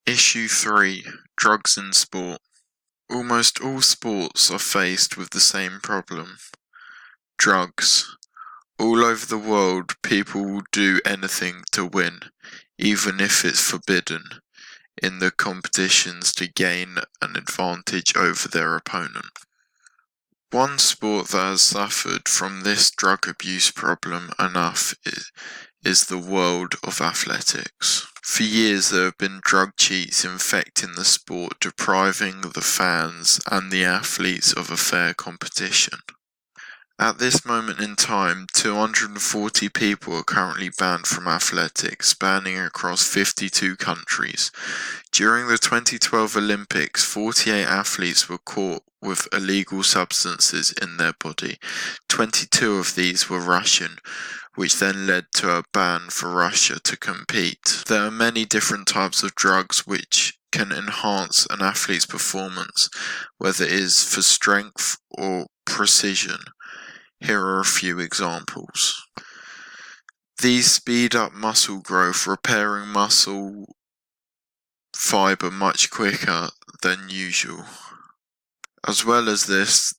Issue 3: Drugs in Sport. Almost all sports are faced with the same problem: drugs. All over the world, people will do anything to win, even if it's forbidden, in the competitions to gain an advantage over their opponent. One sport that has suffered from this drug abuse problem enough is the world of athletics. For years there have been drug cheats infecting the sport, depriving the fans and the athletes of a fair competition. At this moment in time, 240 people are currently banned from athletics, spanning across 52 countries. During the 2012 Olympics, 48 athletes were caught with illegal substances in their body. 22 of these were Russian, which then led to a ban for Russia to compete. There are many different types of drugs which can enhance an athlete's performance, whether it is for strength or precision. Here are a few examples. These speed up muscle growth, repairing muscle fibre much quicker than usual. As well as this,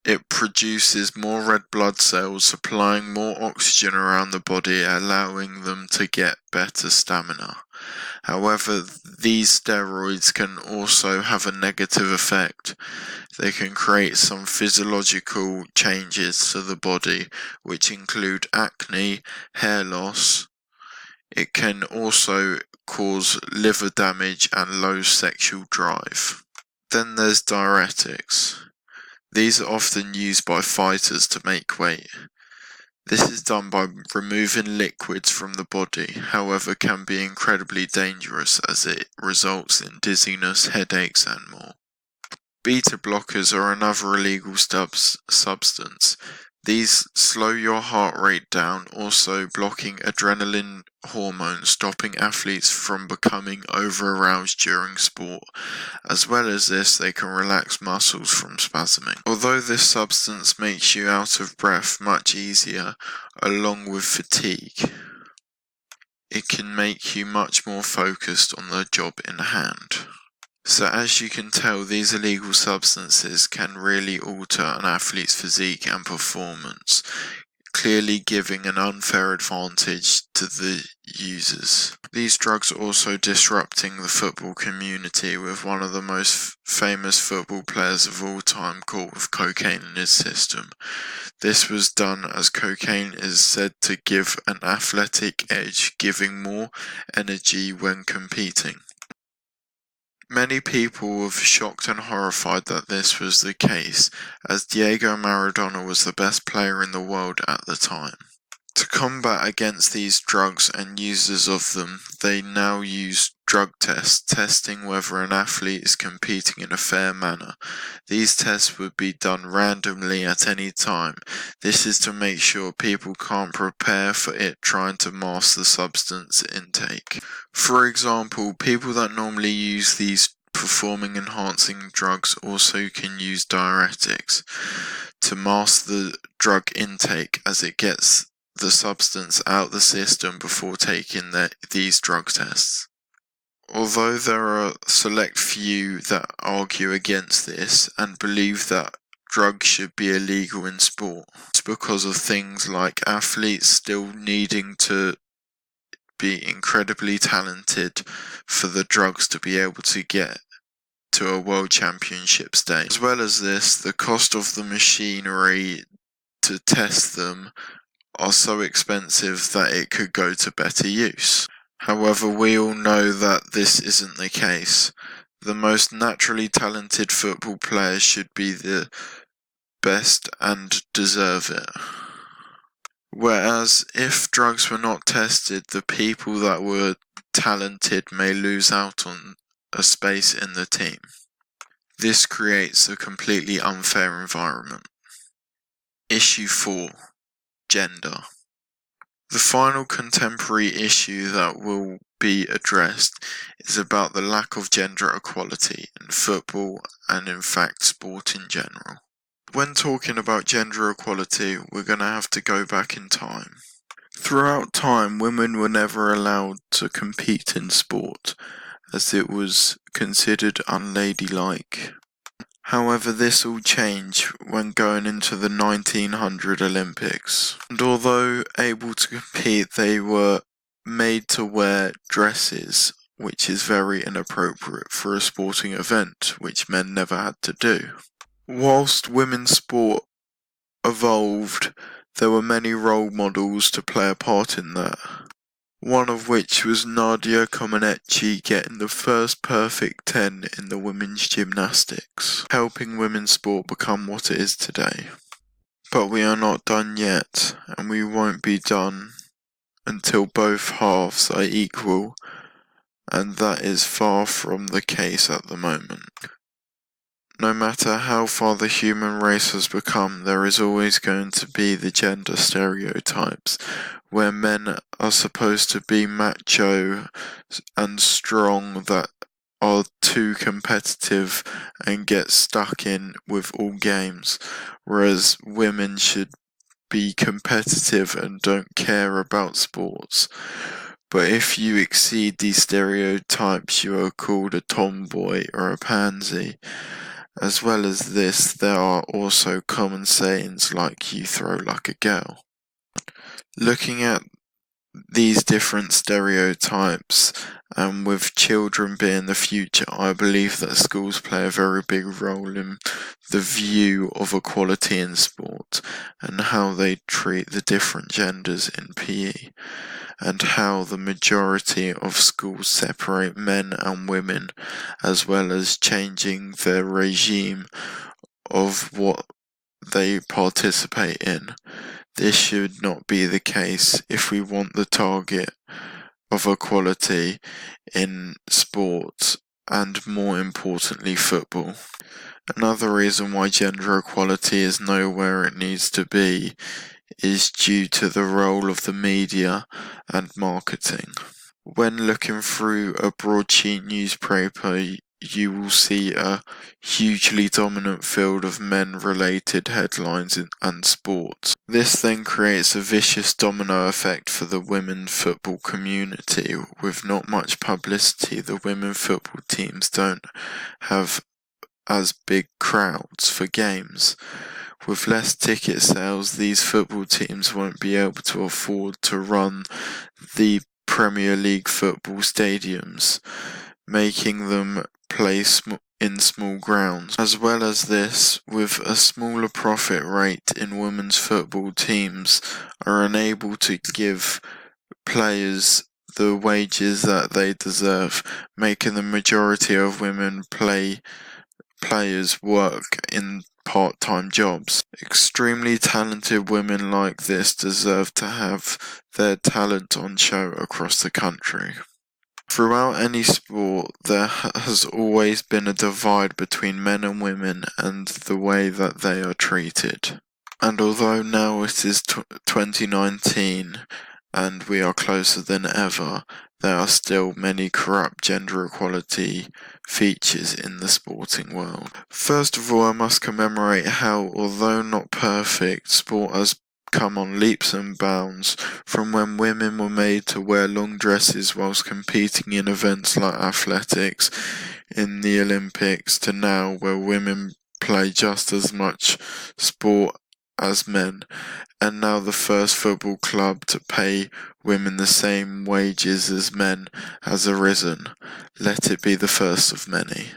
it produces more red blood cells, supplying more oxygen around the body, allowing them to get better stamina. However, these steroids can also have a negative effect. They can create some physiological changes to the body, which include acne, hair loss. It can also cause liver damage and low sexual drive. Then there's diuretics. These are often used by fighters to make weight. This is done by removing liquids from the body, however can be incredibly dangerous as it results in dizziness, headaches and more. Beta blockers are another illegal substance. These slow your heart rate down, also blocking adrenaline hormone, stopping athletes from becoming over-aroused during sport. As well as this, they can relax muscles from spasming. Although this substance makes you out of breath much easier, along with fatigue, it can make you much more focused on the job in hand. So as you can tell, these illegal substances can really alter an athlete's physique and performance, clearly giving an unfair advantage to the users. These drugs are also disrupting the football community, with one of the most famous football players of all time caught with cocaine in his system. This was done as cocaine is said to give an athletic edge, giving more energy when competing. Many people were shocked and horrified that this was the case, as Diego Maradona was the best player in the world at the time. To combat against these drugs and users of them, they now use drug tests, testing whether an athlete is competing in a fair manner. These tests would be done randomly at any time. This is to make sure people can't prepare for it trying to mask the substance intake. For example, people that normally use these performing enhancing drugs also can use diuretics to mask the drug intake, as it gets the substance out the system before taking these drug tests. Although there are a select few that argue against this and believe that drugs should be illegal in sport, it's because of things like athletes still needing to be incredibly talented for the drugs to be able to get to a world championship stage. As well as this, the cost of the machinery to test them are so expensive that it could go to better use. However, we all know that this isn't the case. The most naturally talented football players should be the best and deserve it. Whereas, if drugs were not tested, the people that were talented may lose out on a space in the team. This creates a completely unfair environment. Issue 4: Gender. The final contemporary issue that will be addressed is about the lack of gender equality in football and in fact sport in general. When talking about gender equality, we're going to have to go back in time. Throughout time, women were never allowed to compete in sport, as it was considered unladylike. However, this all changed when going into the 1900 Olympics, and although able to compete, they were made to wear dresses, which is very inappropriate for a sporting event, which men never had to do. Whilst women's sport evolved, there were many role models to play a part in that. One of which was Nadia Comaneci getting the first perfect 10 in the women's gymnastics, helping women's sport become what it is today. But we are not done yet, and we won't be done until both halves are equal, and that is far from the case at the moment. No matter how far the human race has become, there is always going to be the gender stereotypes, where men are supposed to be macho and strong, that are too competitive and get stuck in with all games, whereas women should be competitive and don't care about sports. But if you exceed these stereotypes, you are called a tomboy or a pansy. As well as this, there are also common sayings like "you throw like a girl." Looking at these different stereotypes, and with children being the future, I believe that schools play a very big role in the view of equality in sport, and how they treat the different genders in PE, and how the majority of schools separate men and women, as well as changing their regime of what they participate in. This should not be the case if we want the target of equality in sports, and more importantly football. Another reason why gender equality is nowhere it needs to be is due to the role of the media and marketing. When looking through a broadsheet newspaper, you will see a hugely dominant field of men-related headlines and sports. This then creates a vicious domino effect for the women football community. With not much publicity, the women football teams don't have as big crowds for games. With less ticket sales, these football teams won't be able to afford to run the Premier League football stadiums, making them play in small grounds. As well as this, with a smaller profit rate in women's football, teams are unable to give players the wages that they deserve, making the majority of women players work in part-time jobs. Extremely talented women like this deserve to have their talent on show across the country. Throughout any sport, there has always been a divide between men and women and the way that they are treated. And although now it is 2019 and we are closer than ever, there are still many corrupt gender equality features in the sporting world. First of all, I must commemorate how, although not perfect, sport has come on leaps and bounds, from when women were made to wear long dresses whilst competing in events like athletics in the Olympics, to now where women play just as much sport as men, and now the first football club to pay women the same wages as men has arisen. Let it be the first of many.